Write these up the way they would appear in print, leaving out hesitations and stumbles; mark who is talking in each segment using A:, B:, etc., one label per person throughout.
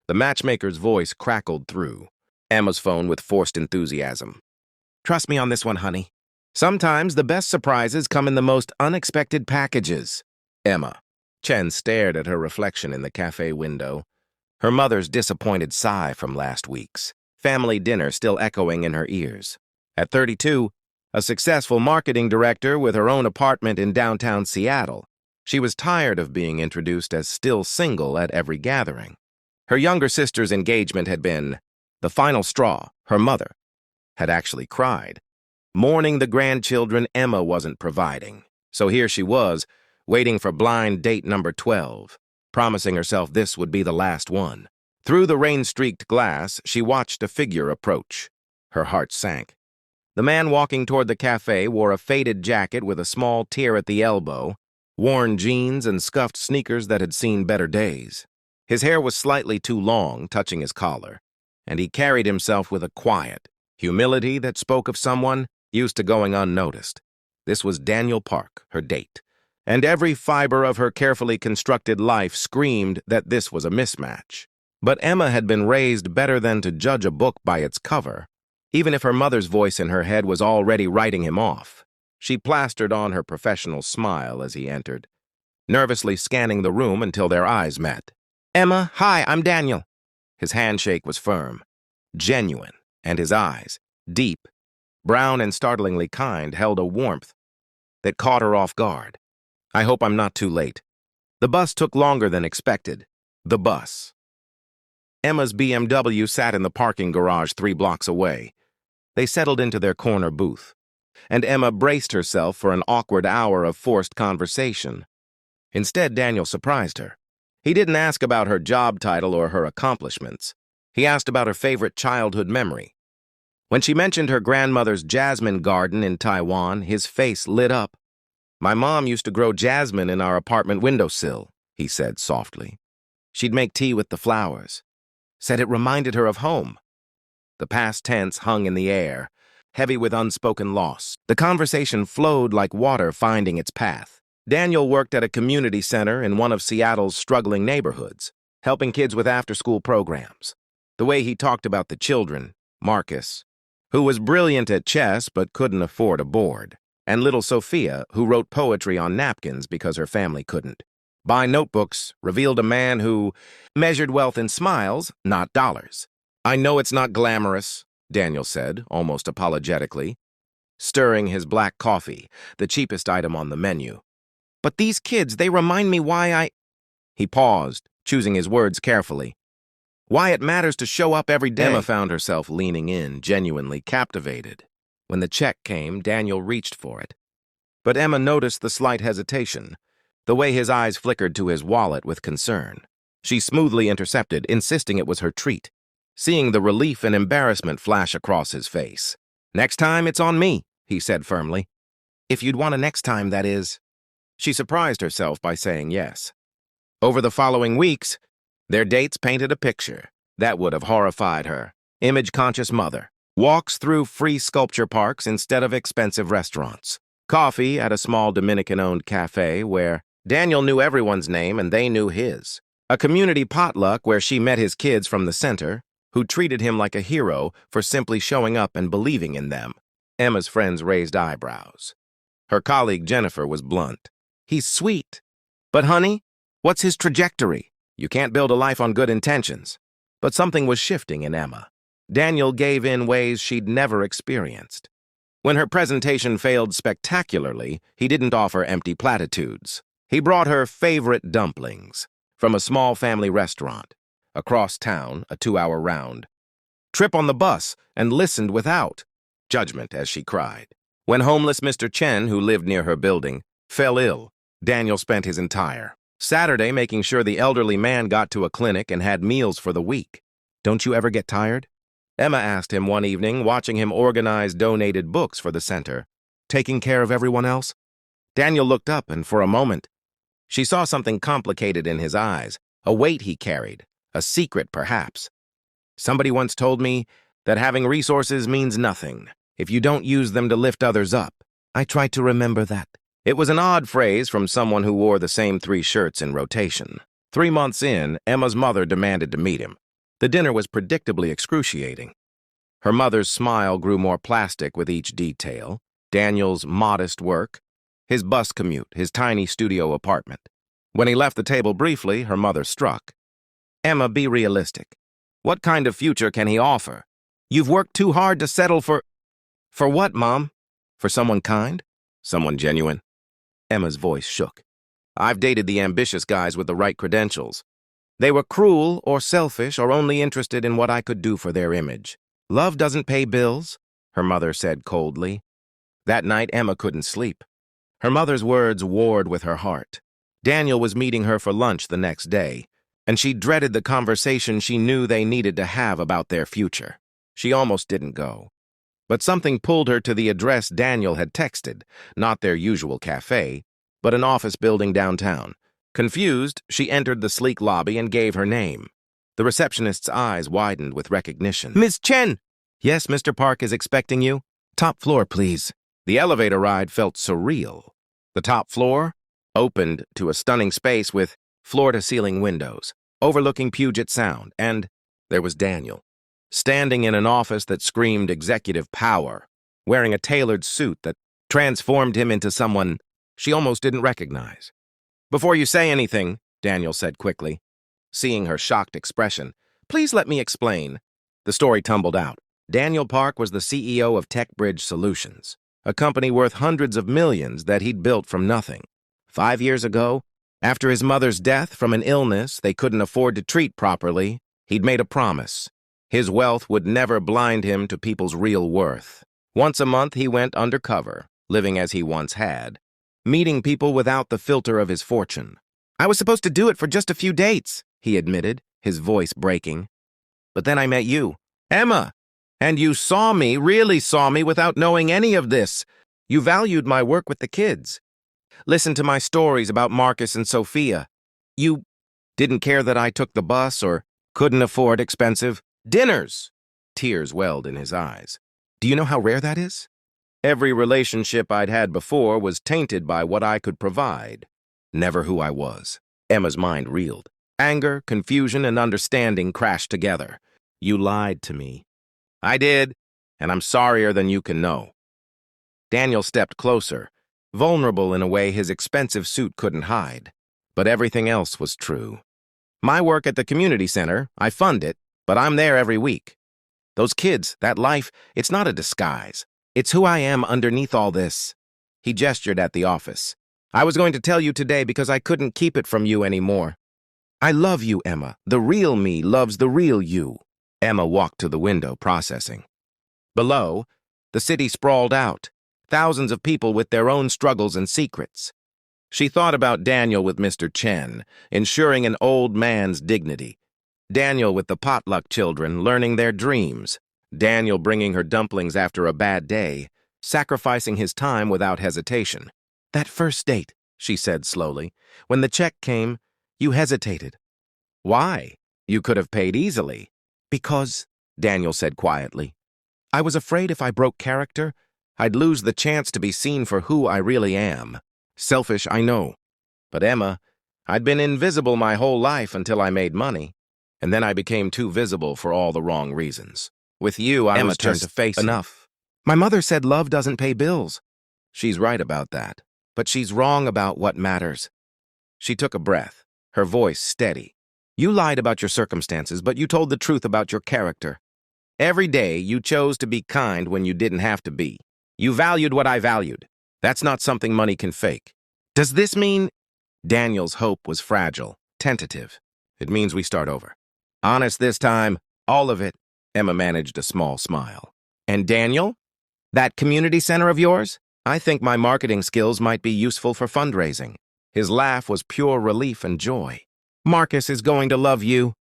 A: The matchmaker's voice crackled through Emma's phone with forced enthusiasm. "Trust me on this one, honey. Sometimes the best surprises come in the most unexpected packages." Emma. Chen stared at her reflection in the cafe window, her mother's disappointed sigh from last week's family dinner still echoing in her ears. At 32, a successful marketing director with her own apartment in downtown Seattle, she was tired of being introduced as still single at every gathering. Her younger sister's engagement had been the final straw. Her mother had actually cried, mourning the grandchildren Emma wasn't providing. So here she was, waiting for blind date number 12, promising herself this would be the last one. Through the rain-streaked glass, she watched a figure approach. Her heart sank. The man walking toward the cafe wore a faded jacket with a small tear at the elbow, worn jeans and scuffed sneakers that had seen better days. His hair was slightly too long, touching his collar, and he carried himself with a quiet humility that spoke of someone used to going unnoticed. This was Daniel Park, her date, and every fiber of her carefully constructed life screamed that this was a mismatch. But Emma had been raised better than to judge a book by its cover, even if her mother's voice in her head was already writing him off. She plastered on her professional smile as he entered, nervously scanning the room until their eyes met. "Emma, hi, I'm Daniel." His handshake was firm, genuine, and his eyes, deep, brown and startlingly kind, held a warmth that caught her off guard. "I hope I'm not too late." The bus took longer than expected. The bus. Emma's BMW sat in the parking garage 3 blocks away. They settled into their corner booth, and Emma braced herself for an awkward hour of forced conversation. Instead, Daniel surprised her. He didn't ask about her job title or her accomplishments. He asked about her favorite childhood memory. When she mentioned her grandmother's jasmine garden in Taiwan, his face lit up. "My mom used to grow jasmine in our apartment windowsill," he said softly. "She'd make tea with the flowers. Said it reminded her of home." The past tense hung in the air, heavy with unspoken loss. The conversation flowed like water finding its path. Daniel worked at a community center in one of Seattle's struggling neighborhoods, helping kids with after-school programs. The way he talked about the children, Marcus, who was brilliant at chess but couldn't afford a board, and little Sophia, who wrote poetry on napkins because her family couldn't buy notebooks, revealed a man who measured wealth in smiles, not dollars. "I know it's not glamorous," Daniel said, almost apologetically, stirring his black coffee, the cheapest item on the menu. "But these kids, they remind me why I—" He paused, choosing his words carefully. "Why it matters to show up every day." Emma found herself leaning in, genuinely captivated. When the check came, Daniel reached for it. But Emma noticed the slight hesitation, the way his eyes flickered to his wallet with concern. She smoothly intercepted, insisting it was her treat, seeing the relief and embarrassment flash across his face. "Next time, it's on me," he said firmly. "If you'd want a next time, that is." She surprised herself by saying yes. Over the following weeks, their dates painted a picture that would have horrified her image-conscious mother. Walks through free sculpture parks instead of expensive restaurants. Coffee at a small Dominican-owned cafe where Daniel knew everyone's name and they knew his. A community potluck where she met his kids from the center, who treated him like a hero for simply showing up and believing in them. Emma's friends raised eyebrows. Her colleague Jennifer was blunt. "He's sweet. But honey, what's his trajectory? You can't build a life on good intentions." But something was shifting in Emma. Daniel gave in ways she'd never experienced. When her presentation failed spectacularly, he didn't offer empty platitudes. He brought her favorite dumplings from a small family restaurant, across town, a 2-hour round, trip on the bus, and listened without judgment as she cried. When homeless Mr. Chen, who lived near her building, fell ill, Daniel spent his entire Saturday making sure the elderly man got to a clinic and had meals for the week. "Don't you ever get tired?" Emma asked him one evening, watching him organize donated books for the center. "Taking care of everyone else?" Daniel looked up, and for a moment, she saw something complicated in his eyes, a weight he carried, a secret perhaps. "Somebody once told me that having resources means nothing if you don't use them to lift others up. I try to remember that." It was an odd phrase from someone who wore the same 3 shirts in rotation. 3 months in, Emma's mother demanded to meet him. The dinner was predictably excruciating. Her mother's smile grew more plastic with each detail. Daniel's modest work, his bus commute, his tiny studio apartment. When he left the table briefly, her mother struck. Emma, be realistic. What kind of future can he offer? You've worked too hard to settle for... For what, Mom? For someone kind? Someone genuine? Emma's voice shook. I've dated the ambitious guys with the right credentials. They were cruel or selfish or only interested in what I could do for their image. Love doesn't pay bills, her mother said coldly. That night, Emma couldn't sleep. Her mother's words warred with her heart. Daniel was meeting her for lunch the next day, and she dreaded the conversation she knew they needed to have about their future. She almost didn't go. But something pulled her to the address Daniel had texted, not their usual cafe, but an office building downtown. Confused, she entered the sleek lobby and gave her name. The receptionist's eyes widened with recognition. Ms. Chen! Yes, Mr. Park is expecting you. Top floor, please. The elevator ride felt surreal. The top floor opened to a stunning space with floor-to-ceiling windows, overlooking Puget Sound, and there was Daniel, standing in an office that screamed executive power, wearing a tailored suit that transformed him into someone she almost didn't recognize. Before you say anything, Daniel said quickly, seeing her shocked expression, please let me explain. The story tumbled out. Daniel Park was the CEO of TechBridge Solutions, a company worth hundreds of millions that he'd built from nothing. 5 years ago, after his mother's death from an illness they couldn't afford to treat properly, he'd made a promise. His wealth would never blind him to people's real worth. Once a month he went undercover, living as he once had, meeting people without the filter of his fortune. I was supposed to do it for just a few dates, he admitted, his voice breaking. But then I met you, Emma. And you saw me, really saw me, without knowing any of this. You valued my work with the kids. Listened to my stories about Marcus and Sophia. You didn't care that I took the bus or couldn't afford expensive dinners. Tears welled in his eyes. Do you know how rare that is? Every relationship I'd had before was tainted by what I could provide, never who I was. Emma's mind reeled. Anger, confusion, and understanding crashed together. You lied to me. I did, and I'm sorrier than you can know. Daniel stepped closer, vulnerable in a way his expensive suit couldn't hide. But everything else was true. My work at the community center, I fund it, but I'm there every week. Those kids, that life, it's not a disguise. It's who I am underneath all this. He gestured at the office. I was going to tell you today because I couldn't keep it from you anymore. I love you, Emma. The real me loves the real you. Emma walked to the window, processing. Below, the city sprawled out, thousands of people with their own struggles and secrets. She thought about Daniel with Mr. Chen, ensuring an old man's dignity. Daniel with the potluck children, learning their dreams. Daniel bringing her dumplings after a bad day, sacrificing his time without hesitation. That first date, she said slowly, when the check came, you hesitated. Why? You could have paid easily. Because, Daniel said quietly, I was afraid if I broke character, I'd lose the chance to be seen for who I really am. Selfish, I know. But Emma, I'd been invisible my whole life until I made money, and then I became too visible for all the wrong reasons. With you, I was turned to face enough. My mother said love doesn't pay bills. She's right about that, but she's wrong about what matters. She took a breath, her voice steady. You lied about your circumstances, but you told the truth about your character. Every day, you chose to be kind when you didn't have to be. You valued what I valued. That's not something money can fake. Does this mean... Daniel's hope was fragile, tentative. It means we start over. Honest this time, all of it. Emma managed a small smile. And Daniel? That community center of yours? I think my marketing skills might be useful for fundraising. His laugh was pure relief and joy. Marcus is going to love you.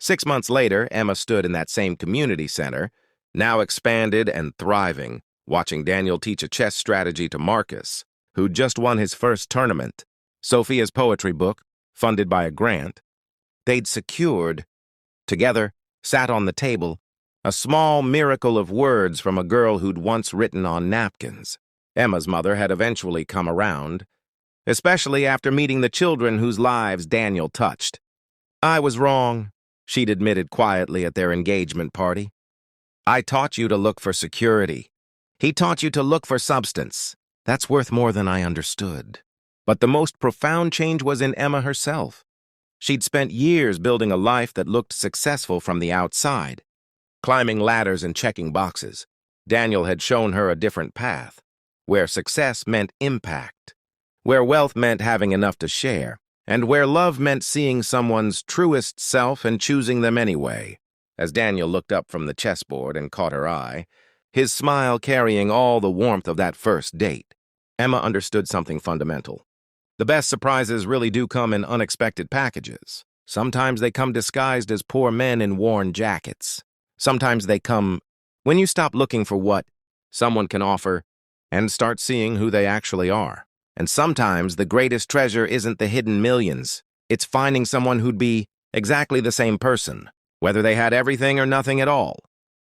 A: 6 months later, Emma stood in that same community center, now expanded and thriving, watching Daniel teach a chess strategy to Marcus, who'd just won his first tournament. Sophia's poetry book, funded by a grant. They'd secured, together, sat on the table, a small miracle of words from a girl who'd once written on napkins. Emma's mother had eventually come around, especially after meeting the children whose lives Daniel touched. I was wrong, she'd admitted quietly at their engagement party. I taught you to look for security. He taught you to look for substance. That's worth more than I understood. But the most profound change was in Emma herself. She'd spent years building a life that looked successful from the outside, climbing ladders and checking boxes. Daniel had shown her a different path, where success meant impact, where wealth meant having enough to share, and where love meant seeing someone's truest self and choosing them anyway. As Daniel looked up from the chessboard and caught her eye, his smile carrying all the warmth of that first date, Emma understood something fundamental. The best surprises really do come in unexpected packages. Sometimes they come disguised as poor men in worn jackets. Sometimes they come when you stop looking for what someone can offer and start seeing who they actually are. And sometimes the greatest treasure isn't the hidden millions. It's finding someone who'd be exactly the same person, whether they had everything or nothing at all.